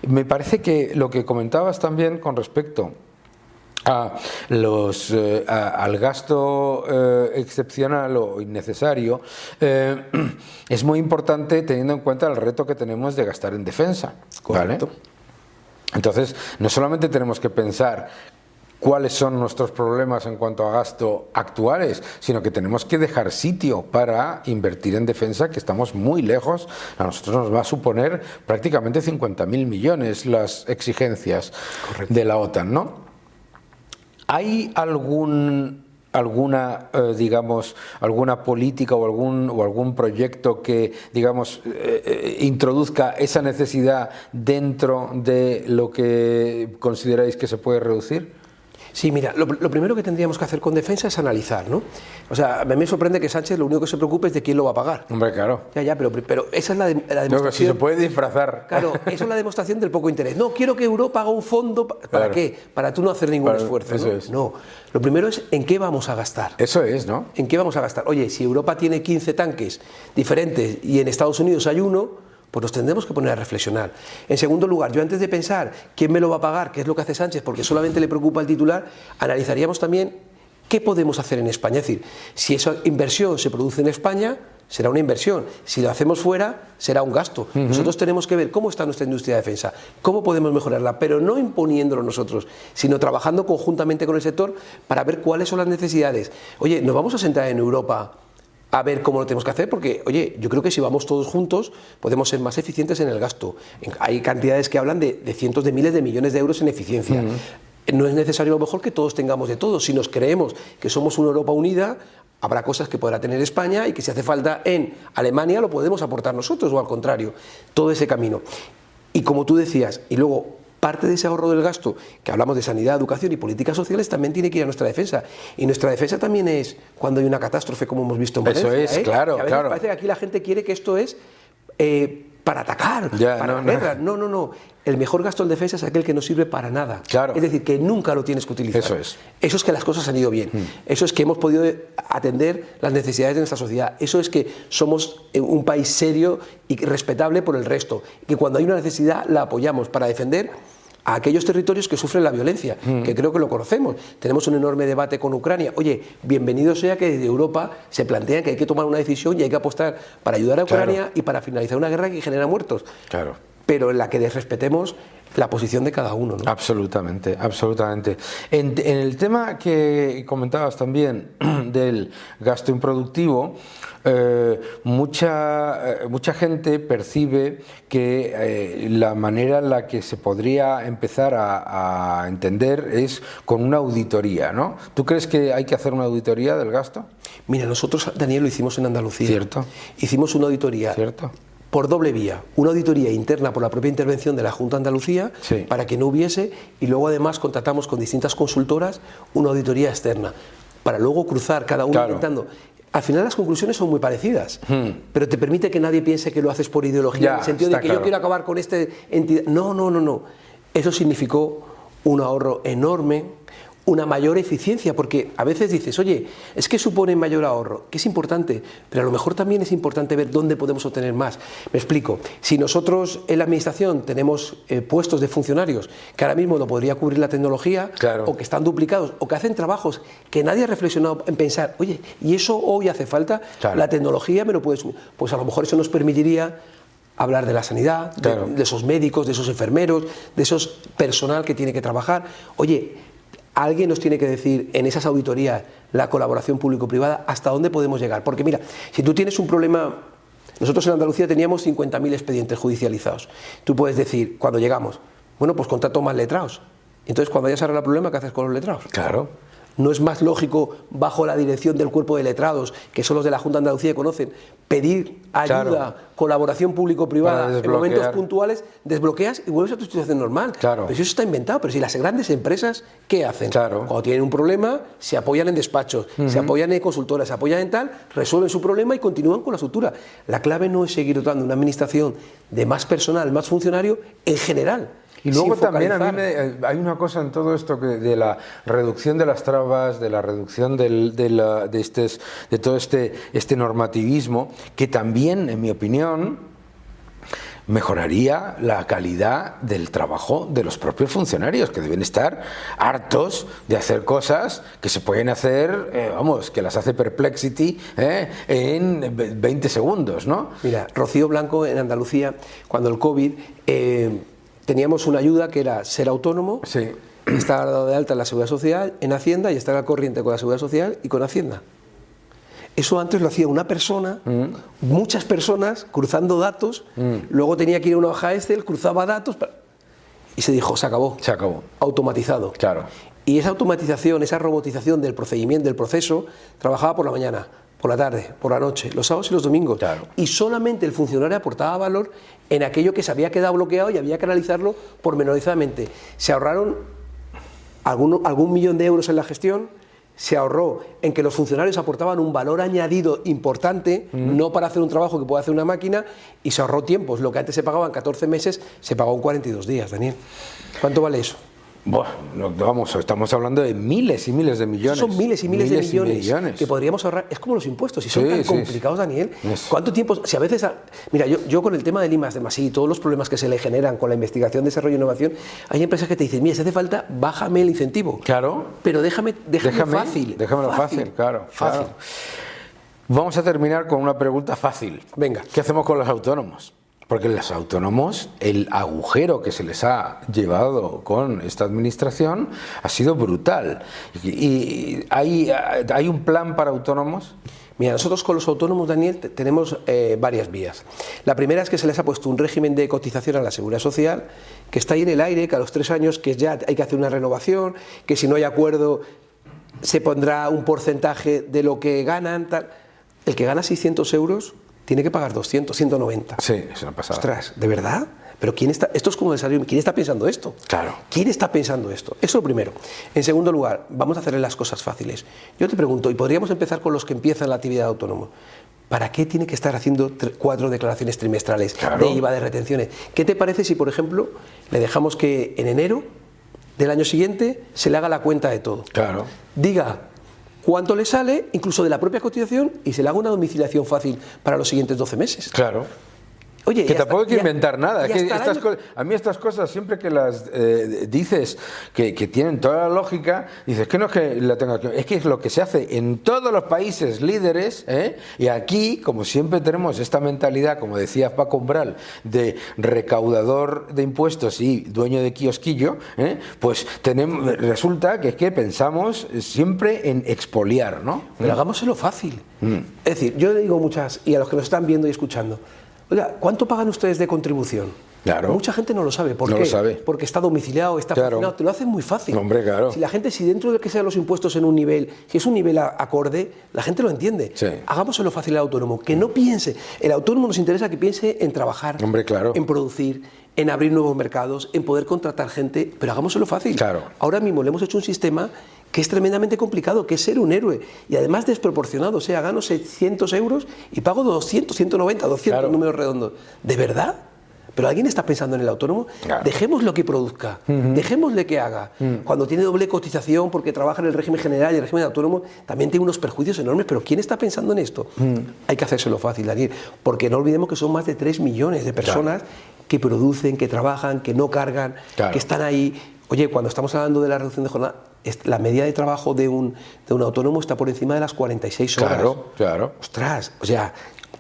[SPEAKER 1] Me parece que lo que comentabas también con respecto al gasto excepcional o innecesario es muy importante teniendo en cuenta el reto que tenemos de gastar en defensa.
[SPEAKER 2] Correcto.
[SPEAKER 1] ¿Vale? Entonces, no solamente tenemos que pensar cuáles son nuestros problemas en cuanto a gasto actuales, sino que tenemos que dejar sitio para invertir en defensa, que estamos muy lejos. A nosotros nos va a suponer prácticamente 50.000 millones las exigencias de la OTAN, ¿no? ¿Hay alguna digamos, alguna política o algún proyecto que, digamos, introduzca esa necesidad dentro de lo que consideráis que se puede reducir?
[SPEAKER 2] Sí, mira, lo primero que tendríamos que hacer con defensa es analizar, ¿no? O sea, a mí me sorprende que Sánchez lo único que se preocupe es de quién lo va a pagar.
[SPEAKER 1] Hombre, claro.
[SPEAKER 2] Ya, pero esa es la demostración.
[SPEAKER 1] No, si se puede disfrazar.
[SPEAKER 2] Claro, eso es la demostración del poco interés. No, quiero que Europa haga un fondo. ¿Para qué? Para tú no hacer ningún esfuerzo.
[SPEAKER 1] Eso
[SPEAKER 2] ¿no?
[SPEAKER 1] es.
[SPEAKER 2] No, lo primero es en qué vamos a gastar.
[SPEAKER 1] Eso es, ¿no?
[SPEAKER 2] ¿En qué vamos a gastar? Oye, si Europa tiene 15 tanques diferentes y en Estados Unidos hay uno, pues nos tendremos que poner a reflexionar. En segundo lugar, yo antes de pensar quién me lo va a pagar, qué es lo que hace Sánchez, porque solamente le preocupa el titular, analizaríamos también qué podemos hacer en España. Es decir, si esa inversión se produce en España, será una inversión. Si lo hacemos fuera, será un gasto. Nosotros tenemos que ver cómo está nuestra industria de defensa, cómo podemos mejorarla, pero no imponiéndolo nosotros, sino trabajando conjuntamente con el sector para ver cuáles son las necesidades. Oye, ¿nos vamos a sentar en Europa a ver cómo lo tenemos que hacer? Porque, oye, yo creo que si vamos todos juntos podemos ser más eficientes en el gasto. Hay cantidades que hablan de cientos de miles de millones de euros en eficiencia. No es necesario a lo mejor que todos tengamos de todo. Si nos creemos que somos una Europa unida, habrá cosas que podrá tener España y que si hace falta en Alemania lo podemos aportar nosotros, o al contrario, todo ese camino. Y como tú decías, y luego parte de ese ahorro del gasto, que hablamos de sanidad, educación y políticas sociales, también tiene que ir a nuestra defensa. Y nuestra defensa también es cuando hay una catástrofe, como hemos visto en Valencia.
[SPEAKER 1] Eso es, claro,
[SPEAKER 2] a veces
[SPEAKER 1] claro.
[SPEAKER 2] parece que aquí la gente quiere que esto es para atacar, para guerra. No. El mejor gasto en defensa es aquel que no sirve para nada.
[SPEAKER 1] Claro.
[SPEAKER 2] Es decir, que nunca lo tienes que utilizar.
[SPEAKER 1] Eso es.
[SPEAKER 2] Eso es que las cosas han ido bien. Eso es que hemos podido atender las necesidades de nuestra sociedad. Eso es que somos un país serio y respetable por el resto. Que cuando hay una necesidad la apoyamos para defender a aquellos territorios que sufren la violencia, que creo que lo conocemos. Tenemos un enorme debate con Ucrania. Oye, bienvenido sea que desde Europa se plantea que hay que tomar una decisión y hay que apostar para ayudar a Ucrania y para finalizar una guerra que genera muertos.
[SPEAKER 1] Claro.
[SPEAKER 2] Pero en la que respetemos la posición de cada uno, ¿no?
[SPEAKER 1] Absolutamente, absolutamente. En el tema que comentabas también del gasto improductivo, mucha gente percibe que la manera en la que se podría empezar a entender es con una auditoría, ¿no? ¿Tú crees que hay que hacer una auditoría del gasto?
[SPEAKER 2] Mira, nosotros, Daniel, lo hicimos en Andalucía.
[SPEAKER 1] Cierto.
[SPEAKER 2] Hicimos una auditoría.
[SPEAKER 1] Cierto.
[SPEAKER 2] Por doble vía, una auditoría interna por la propia intervención de la Junta de Andalucía,
[SPEAKER 1] sí,
[SPEAKER 2] para que no hubiese, y luego además contratamos con distintas consultoras una auditoría externa, para luego cruzar cada uno intentando. Al final las conclusiones son muy parecidas, pero te permite que nadie piense que lo haces por ideología, en el sentido de que yo quiero acabar con esta entidad. No. Eso significó un ahorro enorme, una mayor eficiencia, porque a veces dices, oye, es que supone mayor ahorro, que es importante, pero a lo mejor también es importante ver dónde podemos obtener más. Me explico, si nosotros en la administración tenemos puestos de funcionarios que ahora mismo no podría cubrir la tecnología, o que están duplicados, o que hacen trabajos que nadie ha reflexionado en pensar, oye, ¿y eso hoy hace falta? La tecnología me lo puede subir. Pues a lo mejor eso nos permitiría hablar de la sanidad, de esos médicos, de esos enfermeros, de esos personal que tiene que trabajar. Oye, alguien nos tiene que decir en esas auditorías, la colaboración público-privada, hasta dónde podemos llegar. Porque mira, si tú tienes un problema, nosotros en Andalucía teníamos 50.000 expedientes judicializados. Tú puedes decir, cuando llegamos, bueno, pues contrato más letrados. Entonces, cuando ya se arregla el problema, ¿qué haces con los letrados?
[SPEAKER 1] Claro.
[SPEAKER 2] ¿No es más lógico, bajo la dirección del cuerpo de letrados, que son los de la Junta de Andalucía que conocen, pedir ayuda, colaboración público-privada en momentos puntuales, desbloqueas y vuelves a tu situación normal? Pero eso está inventado. Pero si las grandes empresas, ¿qué hacen? Cuando tienen un problema, se apoyan en despachos, se apoyan en consultoras, se apoyan en tal, resuelven su problema y continúan con la estructura. La clave no es seguir dotando una administración de más personal, más funcionario en general.
[SPEAKER 1] Y luego también a mí hay una cosa en todo esto que de la reducción de las trabas, de la reducción de todo este normativismo, que también, en mi opinión, mejoraría la calidad del trabajo de los propios funcionarios, que deben estar hartos de hacer cosas que se pueden hacer, que las hace Perplexity en 20 segundos, ¿no?
[SPEAKER 2] Mira, Rocío Blanco en Andalucía, cuando el COVID... teníamos una ayuda que era ser autónomo está dado de alta en la Seguridad Social, en Hacienda, y está al corriente con la Seguridad Social y con Hacienda. Eso antes lo hacía una persona, muchas personas, cruzando datos, luego tenía que ir a una hoja Excel, cruzaba datos, y se dijo, se acabó.
[SPEAKER 1] Se acabó.
[SPEAKER 2] Automatizado.
[SPEAKER 1] Claro.
[SPEAKER 2] Y esa automatización, esa robotización del procedimiento, del proceso, trabajaba por la mañana, por la tarde, por la noche, los sábados y los domingos.
[SPEAKER 1] Claro.
[SPEAKER 2] Y solamente el funcionario aportaba valor en aquello que se había quedado bloqueado y había que analizarlo pormenorizadamente. Se ahorraron algún millón de euros en la gestión, se ahorró en que los funcionarios aportaban un valor añadido importante, no para hacer un trabajo que puede hacer una máquina, y se ahorró tiempos. Lo que antes se pagaba en 14 meses, se pagó en 42 días, Daniel. ¿Cuánto vale eso?
[SPEAKER 1] Bueno, vamos, estamos hablando de miles y miles de millones.
[SPEAKER 2] Son miles y miles de millones que podríamos ahorrar. Es como los impuestos, si son tan complicados, Daniel. ¿Cuánto tiempo? Si a veces, mira, yo con el tema del I+D+I y todos los problemas que se le generan con la investigación, desarrollo e innovación, hay empresas que te dicen, mira, si hace falta, bájame el incentivo.
[SPEAKER 1] Claro.
[SPEAKER 2] Pero déjame fácil.
[SPEAKER 1] Déjamelo fácil, claro. Vamos a terminar con una pregunta fácil.
[SPEAKER 2] Venga.
[SPEAKER 1] ¿Qué hacemos con los autónomos? Porque los autónomos, el agujero que se les ha llevado con esta administración ha sido brutal. ¿Y hay un plan para autónomos?
[SPEAKER 2] Mira, nosotros con los autónomos, Daniel, tenemos varias vías. La primera es que se les ha puesto un régimen de cotización a la Seguridad Social que está ahí en el aire, que a los 3 años que ya hay que hacer una renovación, que si no hay acuerdo se pondrá un porcentaje de lo que ganan. Tal. El que gana 600 euros tiene que pagar 200, 190.
[SPEAKER 1] Sí, es una pasada.
[SPEAKER 2] Ostras, ¿de verdad? Pero ¿quién está? Esto es como el salario. ¿Quién está pensando esto?
[SPEAKER 1] Claro.
[SPEAKER 2] ¿Quién está pensando esto? Eso es lo primero. En segundo lugar, vamos a hacerle las cosas fáciles. Yo te pregunto, y podríamos empezar con los que empiezan la actividad de autónomo. ¿Para qué tiene que estar haciendo 4 declaraciones trimestrales de IVA, de retenciones? ¿Qué te parece si, por ejemplo, le dejamos que en enero del año siguiente se le haga la cuenta de todo?
[SPEAKER 1] Claro.
[SPEAKER 2] Diga cuánto le sale, incluso de la propia cotización, y se le haga una domiciliación fácil para los siguientes 12 meses.
[SPEAKER 1] Claro.
[SPEAKER 2] Oye,
[SPEAKER 1] que tampoco hay que inventar nada. Que
[SPEAKER 2] a
[SPEAKER 1] mí estas cosas, siempre que las dices que tienen toda la lógica, dices que no es que la tenga que... Es que es lo que se hace en todos los países líderes, y aquí, como siempre tenemos esta mentalidad, como decía Paco Umbral, de recaudador de impuestos y dueño de kiosquillo, pues resulta que es que pensamos siempre en expoliar, ¿no?
[SPEAKER 2] Pero hagámoselo fácil. Es decir, yo le digo muchas, y a los que nos están viendo y escuchando, oiga, ¿cuánto pagan ustedes de contribución?
[SPEAKER 1] Claro.
[SPEAKER 2] Mucha gente no lo sabe. ¿Por qué?
[SPEAKER 1] Lo sabe.
[SPEAKER 2] Porque está domiciliado, está funcionado. Te lo hacen muy fácil.
[SPEAKER 1] Hombre, claro.
[SPEAKER 2] Si dentro de que sean los impuestos en un nivel, si es un nivel acorde, la gente lo entiende.
[SPEAKER 1] Sí.
[SPEAKER 2] Hagámoselo fácil al autónomo. Que no piense. El autónomo nos interesa que piense en trabajar,
[SPEAKER 1] hombre, claro,
[SPEAKER 2] en producir, en abrir nuevos mercados, en poder contratar gente, pero hagámoselo fácil.
[SPEAKER 1] Claro.
[SPEAKER 2] Ahora mismo le hemos hecho un sistema que es tremendamente complicado, que es ser un héroe, y además desproporcionado. O sea, gano 600 euros y pago 200, 190, 200, claro, números redondos. ¿De verdad? ¿Pero alguien está pensando en el autónomo? Claro. Dejémoslo que produzca, dejémosle que haga. Cuando tiene doble cotización porque trabaja en el régimen general y el régimen autónomo, también tiene unos perjuicios enormes. ¿Pero quién está pensando en esto? Hay que hacérselo fácil, Daniel, porque no olvidemos que son más de 3 millones de personas, claro, que producen, que trabajan, que no cargan, claro, que están ahí. Oye, cuando estamos hablando de la reducción de jornada, la media de trabajo de un autónomo está por encima de las 46 horas.
[SPEAKER 1] Claro, claro.
[SPEAKER 2] Ostras, o sea,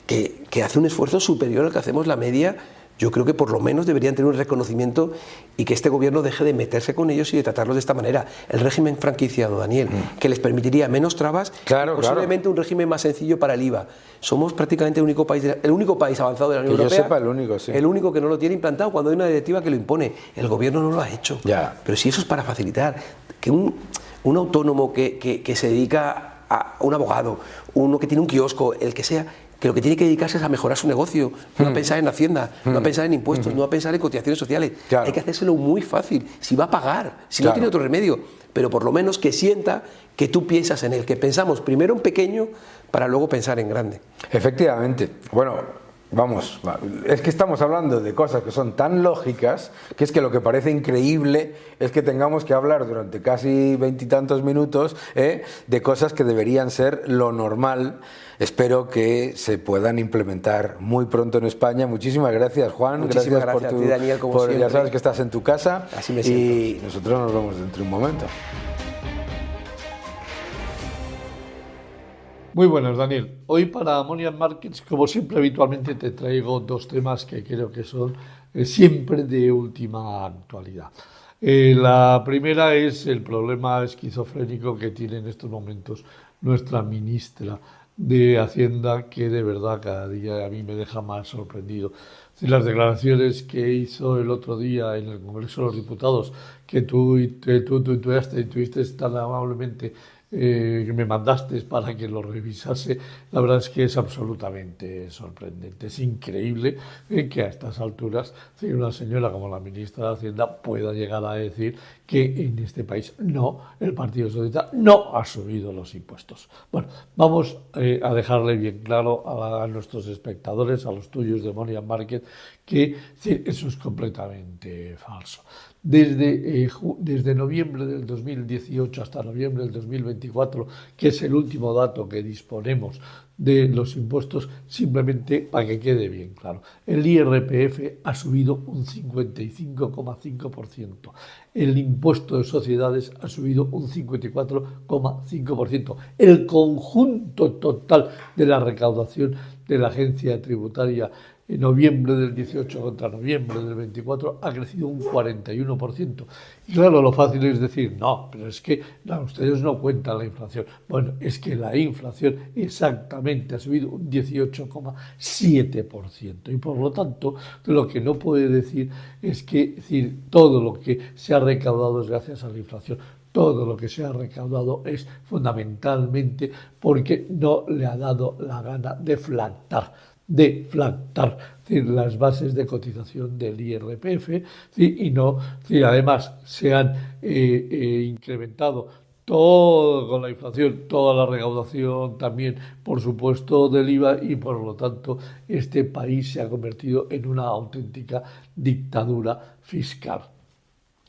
[SPEAKER 2] que hace un esfuerzo superior al que hacemos la media. Yo creo que por lo menos deberían tener un reconocimiento y que este gobierno deje de meterse con ellos y de tratarlos de esta manera. El régimen franquiciado, Daniel, que les permitiría menos trabas, claro, y posiblemente, claro, un régimen más sencillo para el IVA. Somos prácticamente el único país avanzado de la Unión Europea.
[SPEAKER 1] Que yo sepa, el único, sí.
[SPEAKER 2] El único que no lo tiene implantado cuando hay una directiva que lo impone. El gobierno no lo ha hecho.
[SPEAKER 1] Ya.
[SPEAKER 2] Pero si eso es para facilitar que un autónomo que se dedica a un abogado, uno que tiene un kiosco, el que sea, que lo que tiene que dedicarse es a mejorar su negocio, no a pensar en Hacienda, no a pensar en impuestos, no a pensar en cotizaciones sociales. Claro. Hay que hacérselo muy fácil, si va a pagar, si claro, no tiene otro remedio, pero por lo menos que sienta que tú piensas en él, que pensamos primero en pequeño para luego pensar en grande.
[SPEAKER 1] Efectivamente. Bueno, vamos, es que estamos hablando de cosas que son tan lógicas que es que lo que parece increíble es que tengamos que hablar durante casi 20 y tantos minutos de cosas que deberían ser lo normal. Espero que se puedan implementar muy pronto en España. Muchísimas gracias, Juan.
[SPEAKER 2] Muchísimas gracias
[SPEAKER 1] por
[SPEAKER 2] a ti, Daniel, como siempre.
[SPEAKER 1] Ya sabes que estás en tu casa.
[SPEAKER 2] Así me siento.
[SPEAKER 1] Y nosotros nos vemos dentro de un momento.
[SPEAKER 3] Muy buenas, Daniel. Hoy para Money and Markets, como siempre, habitualmente te traigo 2 temas que creo que son siempre de última actualidad. La primera es el problema esquizofrénico que tiene en estos momentos nuestra ministra de Hacienda, que de verdad cada día a mí me deja más sorprendido. Las declaraciones que hizo el otro día en el Congreso de los Diputados, que tú tuviste tan amablemente que me mandaste para que lo revisase, la verdad es que es absolutamente sorprendente. Es increíble que a estas alturas una señora como la ministra de Hacienda pueda llegar a decir que en este país el Partido Socialista no ha subido los impuestos. Bueno, vamos a dejarle bien claro a nuestros espectadores, a los tuyos de Money and Market, que eso es completamente falso. Desde noviembre del 2018 hasta noviembre del 2024, que es el último dato que disponemos de los impuestos, simplemente para que quede bien claro, el IRPF ha subido un 55,5%, el impuesto de sociedades ha subido un 54,5%, el conjunto total de la recaudación de la agencia tributaria en noviembre del 18 contra noviembre del 24 ha crecido un 41%. Y claro, lo fácil es decir, no, pero es que ustedes no cuentan la inflación. Bueno, es que la inflación exactamente ha subido un 18,7%. Y por lo tanto, lo que no puede decir es que todo lo que se ha recaudado es gracias a la inflación. Todo lo que se ha recaudado es fundamentalmente porque no le ha dado la gana de deflactar las bases de cotización del IRPF, y no, además se han incrementado todo con la inflación, toda la recaudación también, por supuesto, del IVA, y por lo tanto este país se ha convertido en una auténtica dictadura fiscal.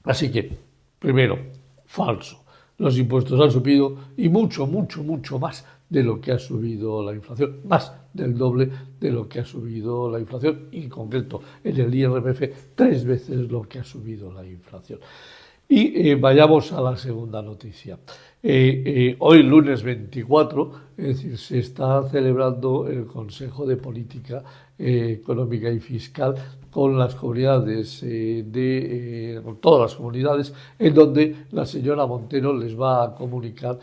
[SPEAKER 3] Así que, primero, falso. Los impuestos han subido y mucho más de lo que ha subido la inflación, más del doble de lo que ha subido la inflación, y en concreto en el IRPF 3 veces lo que ha subido la inflación. Y vayamos a la segunda noticia. Hoy, lunes 24, es decir, se está celebrando el Consejo de Política Económica y Fiscal con las comunidades, con todas las comunidades, en donde la señora Montero les va a comunicar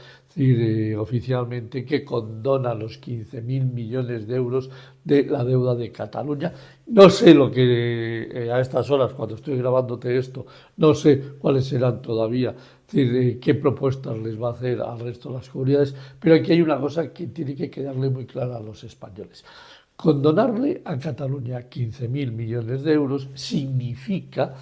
[SPEAKER 3] oficialmente que condona los 15.000 millones de euros de la deuda de Cataluña. No sé lo que a estas horas, cuando estoy grabándote esto, no sé cuáles serán todavía, qué propuestas les va a hacer al resto de las comunidades, pero aquí hay una cosa que tiene que quedarle muy clara a los españoles. Condonarle a Cataluña 15.000 millones de euros significa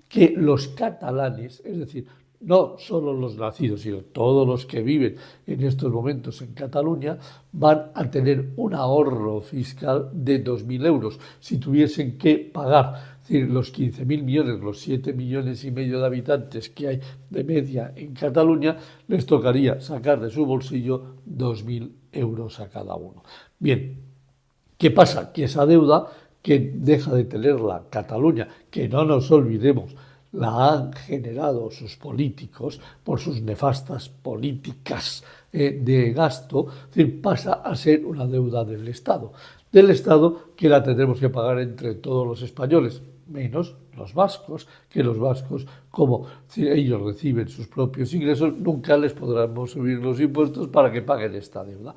[SPEAKER 3] que los catalanes, es decir, no solo los nacidos, sino todos los que viven en estos momentos en Cataluña, van a tener un ahorro fiscal de 2.000 euros. Si tuviesen que pagar los 15.000 millones, los 7,5 millones de habitantes que hay de media en Cataluña, les tocaría sacar de su bolsillo 2.000 euros a cada uno. Bien, ¿qué pasa? Que esa deuda que deja de tenerla Cataluña, que no nos olvidemos, la han generado sus políticos por sus nefastas políticas de gasto, pasa a ser una deuda del Estado que la tendremos que pagar entre todos los españoles, menos los vascos, que los vascos, como ellos reciben sus propios ingresos, nunca les podremos subir los impuestos para que paguen esta deuda.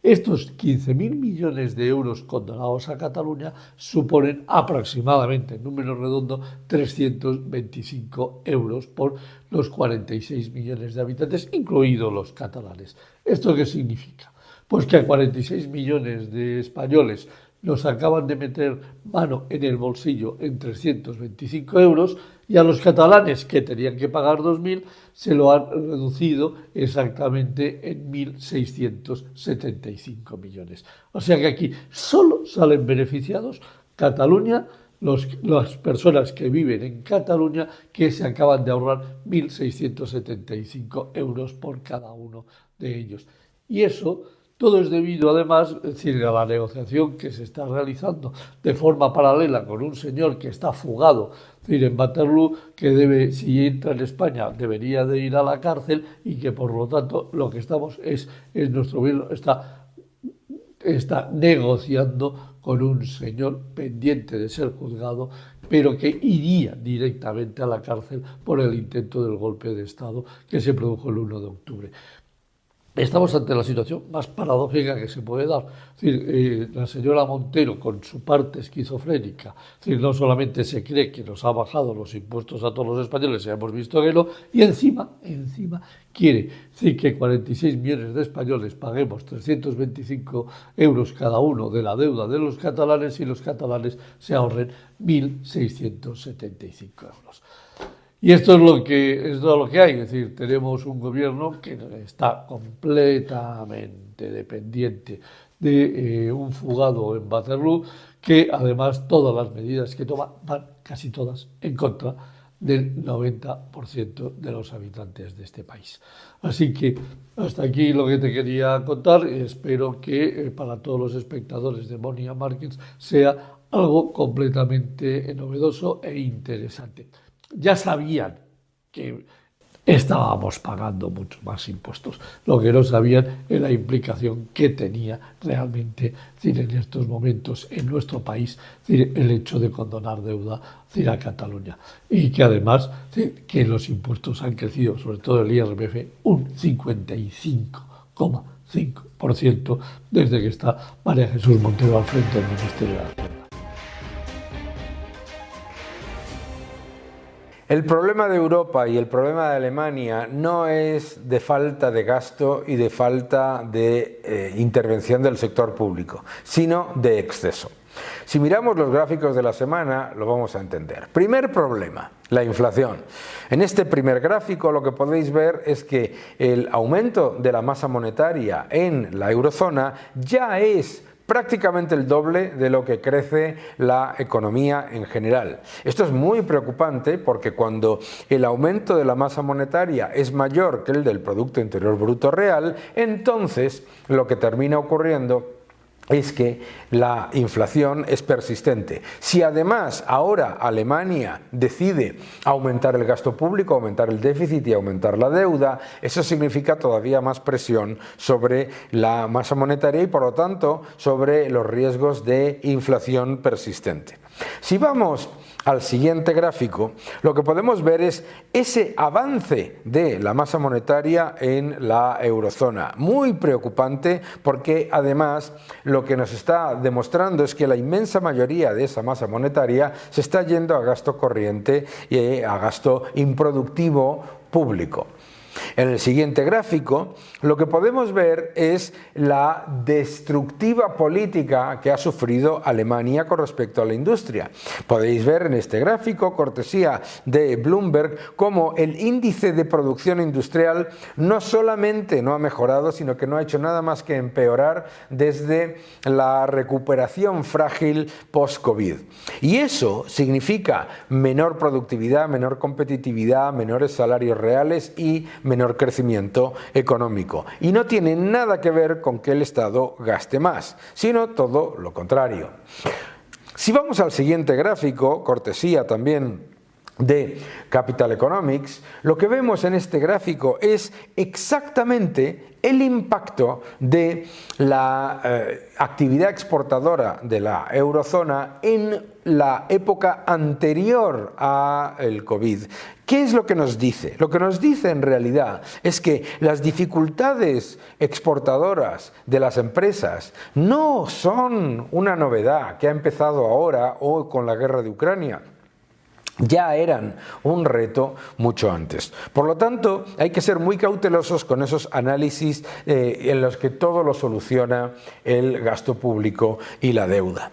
[SPEAKER 3] Estos 15.000 millones de euros condonados a Cataluña suponen aproximadamente, en número redondo, 325 euros por los 46 millones de habitantes, incluidos los catalanes. ¿Esto qué significa? Pues que a 46 millones de españoles nos acaban de meter mano en el bolsillo en 325 euros, y a los catalanes, que tenían que pagar 2.000, se lo han reducido exactamente en 1.675 millones. O sea que aquí solo salen beneficiados Cataluña, las personas que viven en Cataluña, que se acaban de ahorrar 1.675 euros por cada uno de ellos. Y eso todo es debido, además, a la negociación que se está realizando de forma paralela con un señor que está fugado, en Waterloo, que si entra en España, debería de ir a la cárcel, y que por lo tanto lo que estamos es nuestro gobierno está negociando con un señor pendiente de ser juzgado, pero que iría directamente a la cárcel por el intento del golpe de Estado que se produjo el 1 de octubre. Estamos ante la situación más paradójica que se puede dar. Es decir, la señora Montero, con su parte esquizofrénica, es decir, no solamente se cree que nos ha bajado los impuestos a todos los españoles, ya hemos visto que no, y encima quiere decir que 46 millones de españoles paguemos 325 euros cada uno de la deuda de los catalanes y los catalanes se ahorren 1.675 euros. Y esto es lo que hay, es decir, tenemos un gobierno que está completamente dependiente de un fugado en Waterloo, que además todas las medidas que toma van casi todas en contra del 90% de los habitantes de este país. Así que hasta aquí lo que te quería contar. Espero que para todos los espectadores de Money and Markets sea algo completamente novedoso e interesante. Ya sabían que estábamos pagando mucho más impuestos. Lo que no sabían es la implicación que tenía realmente en estos momentos en nuestro país el hecho de condonar deuda a Cataluña. Y que además que los impuestos han crecido, sobre todo el IRPF, un 55,5% desde que está María Jesús Montero al frente del Ministerio de Hacienda.
[SPEAKER 1] El problema de Europa y el problema de Alemania no es de falta de gasto y de falta de intervención del sector público, sino de exceso. Si miramos los gráficos de la semana, lo vamos a entender. Primer problema, la inflación. En este primer gráfico lo que podéis ver es que el aumento de la masa monetaria en la eurozona ya es prácticamente el doble de lo que crece la economía en general. Esto es muy preocupante porque cuando el aumento de la masa monetaria es mayor que el del Producto Interior Bruto real, entonces lo que termina ocurriendo es que la inflación es persistente. Si además ahora Alemania decide aumentar el gasto público, aumentar el déficit y aumentar la deuda, eso significa todavía más presión sobre la masa monetaria y por lo tanto sobre los riesgos de inflación persistente. Si vamos al siguiente gráfico, lo que podemos ver es ese avance de la masa monetaria en la eurozona. Muy preocupante porque además lo que nos está demostrando es que la inmensa mayoría de esa masa monetaria se está yendo a gasto corriente y a gasto improductivo público. En el siguiente gráfico lo que podemos ver es la destructiva política que ha sufrido Alemania con respecto a la industria. Podéis ver en este gráfico, cortesía de Bloomberg, cómo el índice de producción industrial no solamente no ha mejorado, sino que no ha hecho nada más que empeorar desde la recuperación frágil post-COVID. Y eso significa menor productividad, menor competitividad, menores salarios reales y menor crecimiento económico. Y no tiene nada que ver con que el Estado gaste más, sino todo lo contrario. Si vamos al siguiente gráfico, cortesía también de Capital Economics, lo que vemos en este gráfico es exactamente el impacto de la actividad exportadora de la eurozona en la época anterior al COVID. ¿Qué es lo que nos dice? Lo que nos dice en realidad es que las dificultades exportadoras de las empresas no son una novedad que ha empezado ahora o con la guerra de Ucrania. Ya eran un reto mucho antes. Por lo tanto, hay que ser muy cautelosos con esos análisis en los que todo lo soluciona el gasto público y la deuda.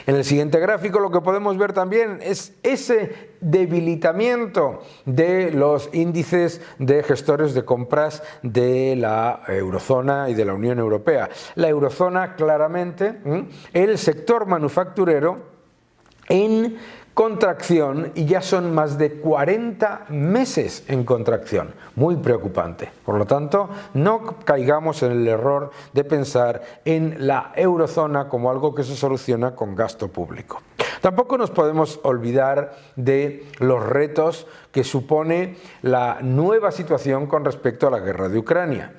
[SPEAKER 1] En el siguiente gráfico lo que podemos ver también es ese debilitamiento de los índices de gestores de compras de la eurozona y de la Unión Europea. La eurozona, claramente, el sector manufacturero en contracción, y ya son más de 40 meses en contracción. Muy preocupante. Por lo tanto, no caigamos en el error de pensar en la eurozona como algo que se soluciona con gasto público. Tampoco nos podemos olvidar de los retos que supone la nueva situación con respecto a la guerra de Ucrania.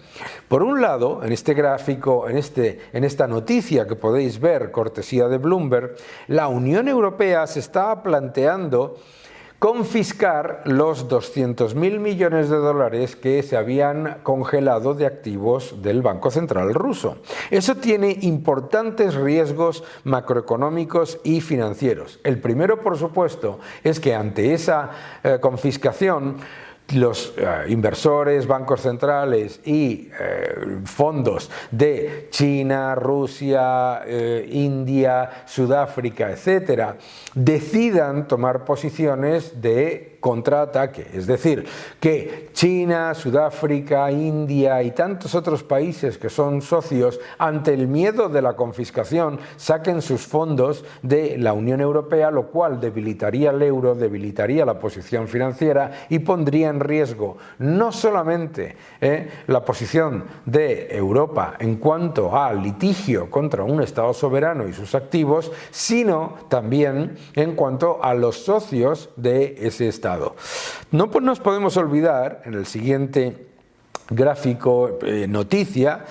[SPEAKER 1] Por un lado, en este gráfico, en esta noticia que podéis ver, cortesía de Bloomberg, la Unión Europea se está planteando confiscar los 200.000 millones de dólares que se habían congelado de activos del Banco Central ruso. Eso tiene importantes riesgos macroeconómicos y financieros. El primero, por supuesto, es que ante esa confiscación, los inversores, bancos centrales y fondos de China, Rusia, India, Sudáfrica, etcétera, decidan tomar posiciones de contraataque. Es decir, que China, Sudáfrica, India y tantos otros países que son socios, ante el miedo de la confiscación, saquen sus fondos de la Unión Europea, lo cual debilitaría el euro, debilitaría la posición financiera y pondría en riesgo no solamente la posición de Europa en cuanto al litigio contra un Estado soberano y sus activos, sino también en cuanto a los socios de ese Estado. No nos podemos olvidar, en el siguiente gráfico, noticia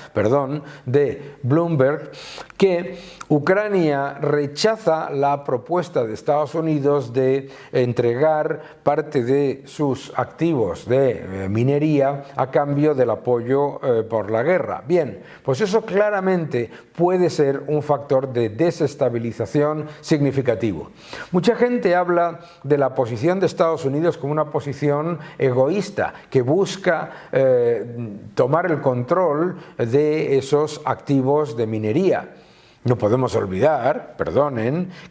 [SPEAKER 1] de Bloomberg, que Ucrania rechaza la propuesta de Estados Unidos de entregar parte de sus activos de minería a cambio del apoyo por la guerra. Bien, pues eso claramente puede ser un factor de desestabilización significativo. Mucha gente habla de la posición de Estados Unidos como una posición egoísta que busca tomar el control de esos activos de minería. No podemos olvidar,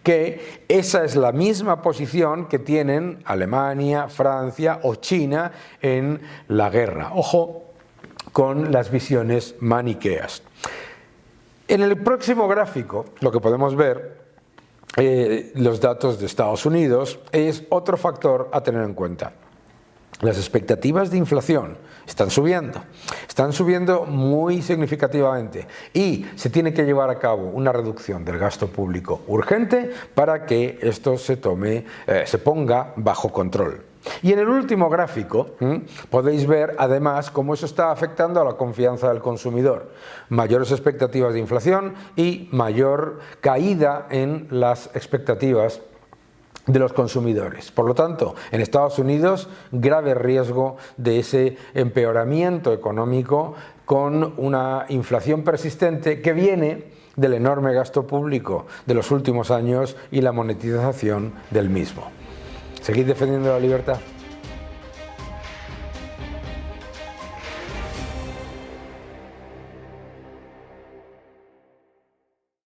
[SPEAKER 1] que esa es la misma posición que tienen Alemania, Francia o China en la guerra. Ojo con las visiones maniqueas. En el próximo gráfico, lo que podemos ver, los datos de Estados Unidos, es otro factor a tener en cuenta. Las expectativas de inflación están subiendo muy significativamente y se tiene que llevar a cabo una reducción del gasto público urgente para que esto se ponga bajo control. Y en el último gráfico podéis ver además cómo eso está afectando a la confianza del consumidor. Mayores expectativas de inflación y mayor caída en las expectativas de los consumidores. Por lo tanto, en Estados Unidos, grave riesgo de ese empeoramiento económico con una inflación persistente que viene del enorme gasto público de los últimos años y la monetización del mismo. ¿Seguid defendiendo la libertad?